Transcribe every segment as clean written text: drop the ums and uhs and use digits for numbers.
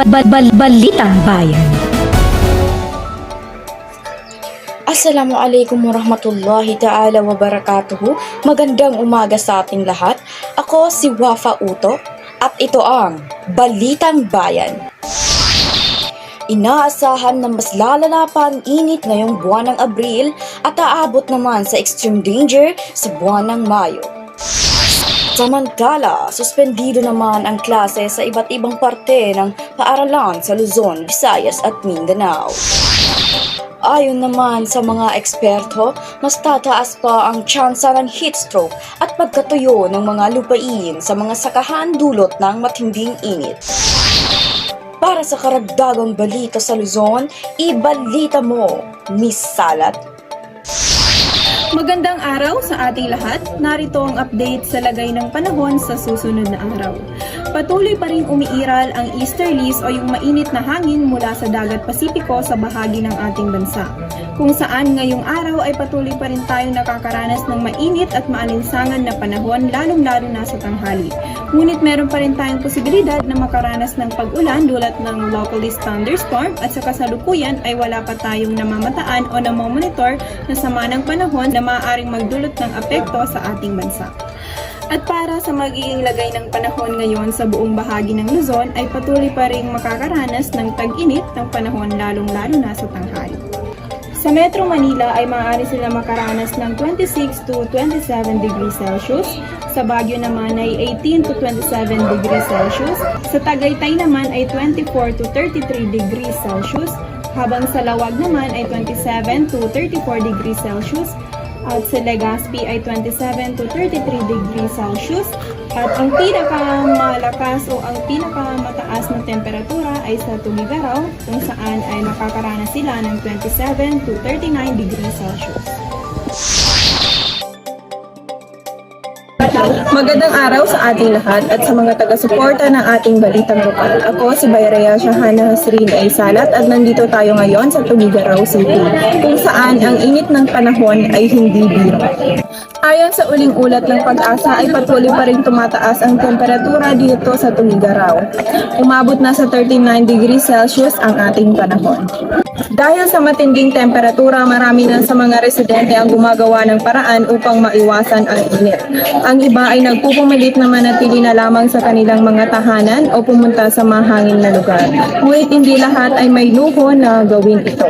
Balitang Bayan. Assalamualaikum warahmatullahi ta'ala wabarakatuhu. Magandang umaga sa ating lahat. Ako si Wafa Uto at ito ang Balitang Bayan. Inaasahan na mas lalala pa ang init ngayong buwan ng Abril at aabot naman sa extreme danger sa buwan ng Mayo. Samantala, suspendido naman ang klase sa iba't ibang parte ng paaralan sa Luzon, Visayas at Mindanao. Ayon naman sa mga eksperto, mas tataas pa ang tsansa ng heat stroke at pagkatuyo ng mga lupain sa mga sakahan dulot ng matinding init. Para sa karagdagang balita sa Luzon, ibalita mo, Miss Salat. Magandang araw sa ating lahat. Narito ang update sa lagay ng panahon sa susunod na araw. Patuloy pa rin umiiral ang easterlies o yung mainit na hangin mula sa dagat Pasipiko sa bahagi ng ating bansa. Kung saan ngayong araw ay patuloy pa rin tayong nakakaranas ng mainit at maalinsangan na panahon lalong-lalo na sa tanghali. Ngunit meron pa rin tayong posibilidad na makaranas ng pag-ulan dulot ng locally thunderstorm at sa kasalukuyan ay wala pa tayong namamataan o namomonitor na sama ng panahon na maaaring magdulot ng apekto sa ating bansa. At para sa magiging lagay ng panahon ngayon sa buong bahagi ng Luzon ay patuloy pa rin makakaranas ng tag-init ng panahon lalong-lalo na sa tanghali. Sa Metro Manila ay maaari sila makaranas ng 26 to 27 degrees Celsius. Sa Baguio naman ay 18 to 27 degrees Celsius. Sa Tagaytay naman ay 24 to 33 degrees Celsius. Habang sa Lawag naman ay 27 to 34 degrees Celsius. At sa Legazpi ay 27 to 33 degrees Celsius. At ang pinakamalakas o ang pinakamataas na temperatura ay sa Tugigaraw kung saan ay makakaranas sila ng 27 to 39 degrees Celsius. Magandang araw sa ating lahat at sa mga taga-suporta ng ating balitang lokal. Ako si Bayrea Shahana Hasrin ay Salat at nandito tayo ngayon sa Tugigaraw City kung saan ang init ng panahon ay hindi biro. Ayon sa uling ulat ng Pag-asa ay patuloy pa rin tumataas ang temperatura dito sa Tugigaraw. Umabot na sa 39 degrees Celsius ang ating panahon. Dahil sa matinding temperatura, marami na sa mga residente ang gumagawa ng paraan upang maiwasan ang init. Ang iba ay nagpupumilit na manatili na lamang sa kanilang mga tahanan o pumunta sa mahangin na lugar. Ngunit hindi lahat ay may luho na gawin ito.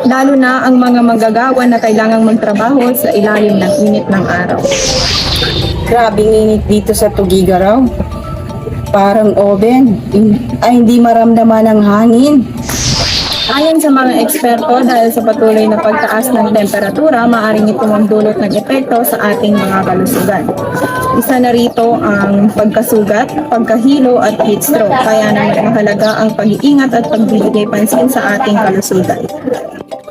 Lalo na ang mga manggagawa na kailangang magtrabaho sa ilalim ng init ng araw. Grabing init dito sa Tugigaraw. Parang oven. Ay hindi maramdaman ng hangin. Ayon sa mga eksperto, dahil sa patuloy na pagtaas ng temperatura, maaaring ito magdulot ng epekto sa ating mga kalusugan. Isa na rito ang pagkasugat, pagkahilo at heat stroke, kaya naman mahalaga ang pag-iingat at pagbibigay pansin sa ating kalusugan.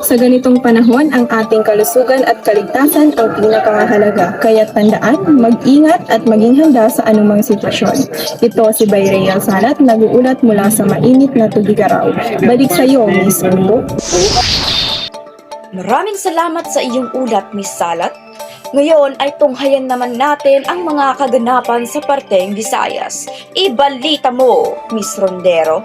Sa ganitong panahon, ang ating kalusugan at kaligtasan ang pinakamahalaga. Kaya tandaan, mag-ingat at maging handa sa anumang sitwasyon. Ito si Bayrea Salat, nag-uulat mula sa mainit na Tugigaraw. Balik sa iyo, Miss Uto. Maraming salamat sa iyong ulat, Miss Salat. Ngayon ay tunghayan naman natin ang mga kaganapan sa parteng Visayas. Ibalita mo, Miss Rondero.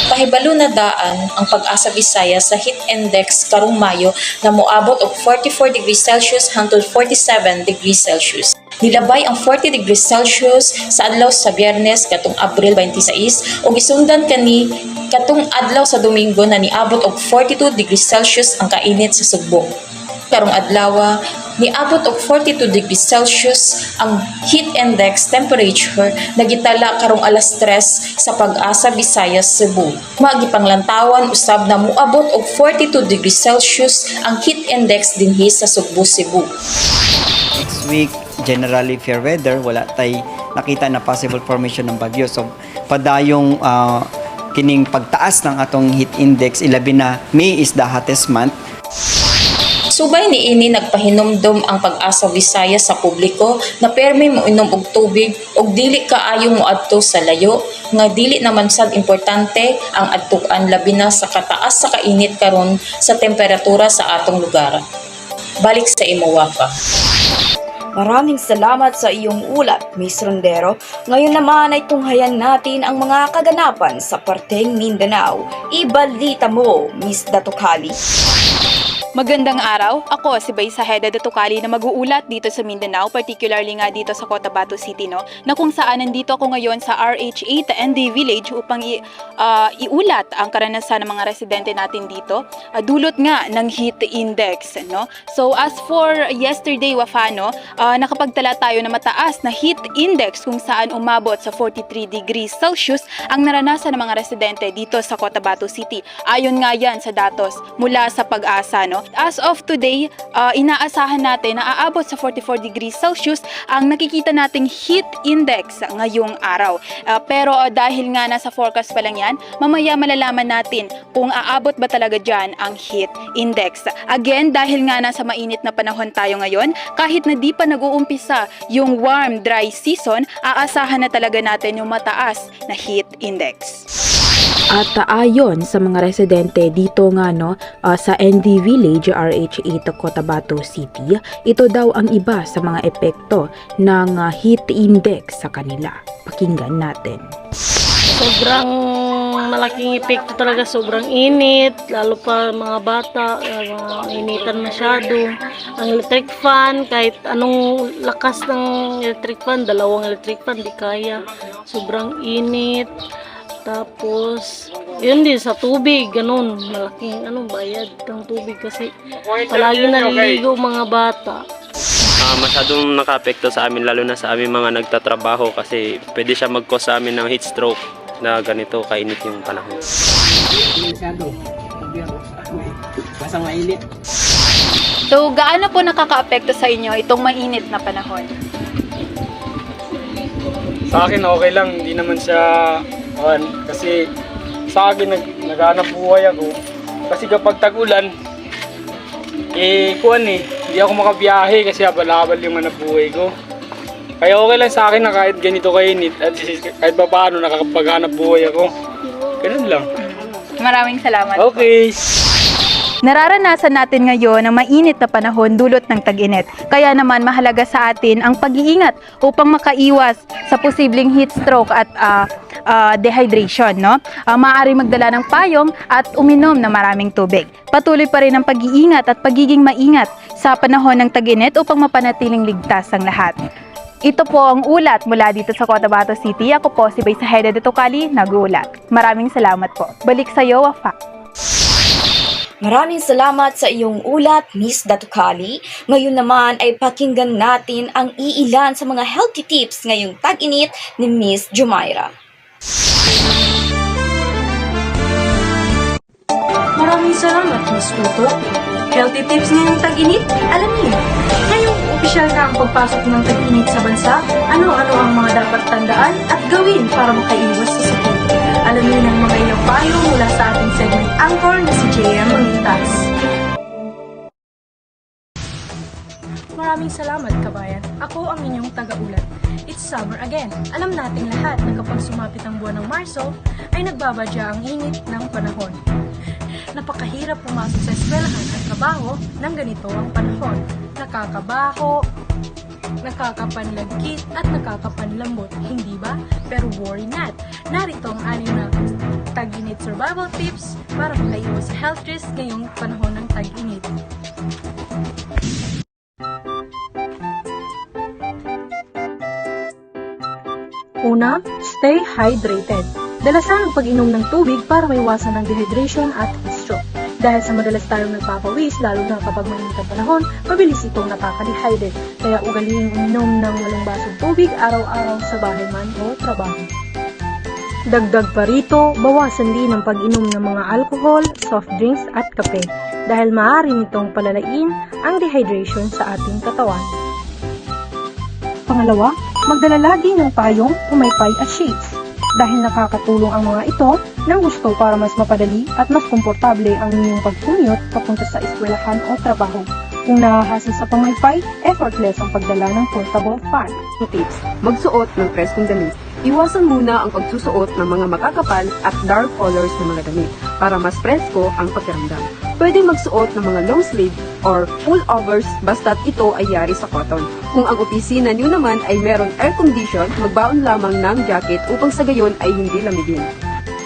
Pahibalo na daan ang Pag-asa Visayas sa heat index karong Mayo na moabot og 44 degrees Celsius hangtod 47 degrees Celsius. Nilabay ang 40 degrees Celsius sa adlaw sa Biyernes katong Abril 26 ug gisundan kani katong adlaw sa Domingo na niabot og 42 degrees Celsius ang kainit sa Subo. Karong adlaw niabot og 42 degrees Celsius ang heat index temperature nagitala karong alas 3 sa Pag-asa Visayas, Cebu. Magipanglantawan usab na moabot og 42 degrees Celsius ang heat index dinhi sa Subo, Cebu. Next week, generally fair weather, wala tay nakita na possible formation ng bagyo. So padayong kining pagtaas ng atong heat index, ilabi na May is the hottest month. Subay niini nagpahinumdom ang Pag-asa Visayas sa publiko na permi moinom og tubig og dili kaayo moadto sa layo nga dili naman sad importante ang adtukan labi na sa kataas sa kainit karon sa temperatura sa atong lugar. Balik sa imo, Wafa. Maraming salamat sa iyong ulat, Miss Rondero. Ngayon naman ay tunghayan natin ang mga kaganapan sa parteng Mindanao. Ibalita mo, Miss Datokali. Magandang araw, ako si Baysa Heda Datukali na mag-uulat dito sa Mindanao, particularly nga dito sa Cotabato City, no? Na kung saan nandito ako ngayon sa RH8 ND Village upang iulat ang karanasan ng mga residente natin dito, dulot nga ng heat index, no? So as for yesterday, Wafano, nakapagtala tayo na mataas na heat index kung saan umabot sa 43 degrees Celsius ang naranasan ng mga residente dito sa Cotabato City. Ayon nga yan sa datos mula sa Pag-asa, no? As of today, inaasahan natin na aabot sa 44 degrees Celsius ang nakikita nating heat index ngayong araw. Pero dahil nga nasa forecast pa lang yan, mamaya malalaman natin kung aabot ba talaga dyan ang heat index. Again, dahil nga nasa mainit na panahon tayo ngayon, kahit na di pa nag-uumpisa yung warm, dry season, aasahan na talaga natin yung mataas na heat index. At ayon sa mga residente dito nga sa ND Village RH8 Cotabato City, ito daw ang iba sa mga epekto ng heat index sa kanila. Pakinggan natin. Sobrang malaking epekto talaga, sobrang init, lalo pa mga bata, initan masyado. Ang electric fan, kahit anong lakas ng electric fan, 2 electric fan, di kaya. Sobrang init. Tapos, yun din sa tubig, ganun, malaking bayad ng tubig kasi palagi naliligo mga bata. Masyadong naka-apekto sa amin, lalo na sa amin mga nagtatrabaho kasi pwede siya mag-cause sa amin ng heat stroke na ganito kainit yung panahon. So, gaano po nakaka-apekto sa inyo itong mainit na panahon? Sa akin okay lang, hindi naman siya kasi sa akin naghanap buhay ako. Kasi kapag tag-ulan, hindi ako makabiyahe kasi abal-abal yung hanap buhay ko. Kaya okay lang sa akin na kahit ganito kainit at kahit pa paano nakakapaghanap buhay ako. Ganun lang. Maraming salamat. Okay. Nararanasan natin ngayon ang mainit na panahon dulot ng tag-init. Kaya naman mahalaga sa atin ang pag-iingat upang makaiwas sa posibleng heat stroke at dehydration, no? Maaari magdala ng payong at uminom ng maraming tubig. Patuloy pa rin ang pag-iingat at pagiging maingat sa panahon ng tag-init upang mapanatiling ligtas ang lahat. Ito po ang ulat mula dito sa Cotabato City. Ako po si Baysa Heda Datukali, nag-uulat. Maraming salamat po. Balik sa iyo, Wafa. Maraming salamat sa iyong ulat, Miss Datukali. Ngayon naman ay pakinggan natin ang iilan sa mga healthy tips ngayong tag-init ni Miss Jumaira. Maraming salamat, Miss Tuto. Healthy tips ngayong tag-init? Alamin, ngayong opisyal na ang pagpasok ng tag-init sa bansa, ano-ano ang mga dapat tandaan at gawin para makaiwas sa sakit. Alamin ang mga ilang payo mula sa ating segment anchor na si JM Malintas. Maraming salamat, kabayan. Ako ang inyong taga-ulat. It's summer again. Alam nating lahat na kapag sumapit ang buwan ng Marso, ay nagbabadya ang init ng panahon. Napakahirap pumasok sa eskwelahan at trabaho ng ganito ang panahon. Nakakabaho, nakakapanlagkit at nakakapanlambot, hindi ba? Pero worry not. Narito ang 6 na tag-init survival tips para makaiwas sa health risk ngayong panahon ng tag-init. Una, stay hydrated. Dalasan ang pag-inom ng tubig para maiwasan ng dehydration at heat stroke. Dahil sa madalas tayong nagpapawis, lalo na kapag mainit ang panahon, mabilis itong nakaka-dehydrate. Kaya ugaliing uminom ng walang basong tubig araw-araw sa bahay man o trabaho. Dagdag pa rito, bawasan din ang pag-inom ng mga alcohol, soft drinks at kape dahil maaari nitong palalain ang dehydration sa ating katawan. Pangalawa, magdala lagi ng payong, pumaypay at shades dahil nakakatulong ang mga ito ng gusto para mas mapadali at mas komportable ang inyong pag-commute papunta sa eskwelahan o trabaho. Kung nahahasa sa pamaypay, effortless ang pagdala ng portable fan. Tips: magsuot ng preskong damit. Iwasan muna ang pagsusuot ng mga makakapal at dark colors na mga damit para mas presko ang pakiramdam. Pwede magsuot ng mga long sleeve or pullovers basta't ito ay yari sa cotton. Kung ang opisina nyo naman ay meron air condition, magbaon lamang ng jacket upang sa gayon ay hindi lamigin.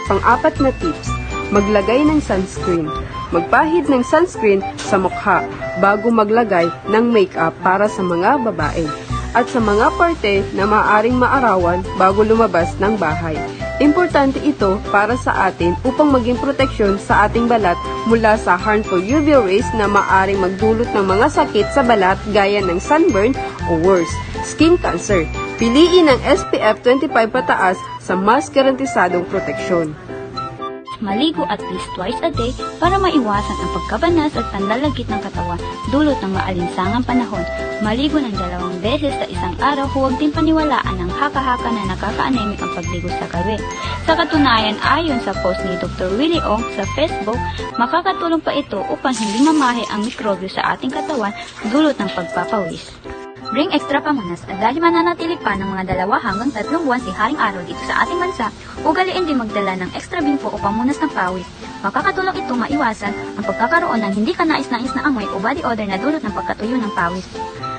Pang-apat na tips, maglagay ng sunscreen. Magpahid ng sunscreen sa mukha bago maglagay ng makeup para sa mga babae at sa mga parte na maaaring maarawan bago lumabas ng bahay. Importante ito para sa atin upang maging proteksyon sa ating balat mula sa harmful UV rays na maaaring magdulot ng mga sakit sa balat gaya ng sunburn o worse, skin cancer. Piliin ang SPF 25 pataas sa mas garantisadong proteksyon. Maligo at least twice a day para maiwasan ang pagkabanas at panlalagkit ng katawan dulot ng maalinsangang panahon. Maligo ng 2 beses sa isang araw, huwag din paniwalaan ang haka-haka na nakaka-anemic ang pagligo sa gabi. Sa katunayan, ayon sa post ni Dr. Willie Ong sa Facebook, makakatulong pa ito upang hindi mamahe ang mikrobyo sa ating katawan dulot ng pagpapawis. Bring extra pamunas at dahil mananatili pa ng mga 2 hanggang 3 buwan si Haring Araw dito sa ating bansa, ugaliin din magdala ng extra bingko o pamunas ng pawis. Makakatulong ito maiwasan ang pagkakaroon ng hindi kanais-nais na amoy o body odor na dulot ng pagkatuyo ng pawis.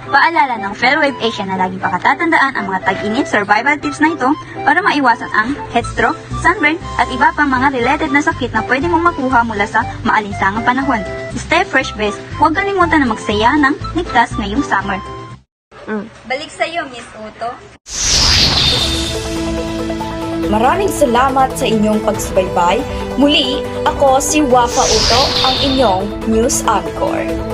Paalala ng Fairwave Asia na laging pakatatandaan ang mga tag-init survival tips na ito para maiwasan ang heatstroke, sunburn at iba pang mga related na sakit na pwede mong makuha mula sa maalinsangang panahon. Stay fresh best, huwag kalimutan na magsaya ng ligtas ngayong summer. Balik sa iyo, Miss Uto. Maraming salamat sa inyong pagsubaybay. Muli, ako si Wafa Uto, ang inyong news anchor.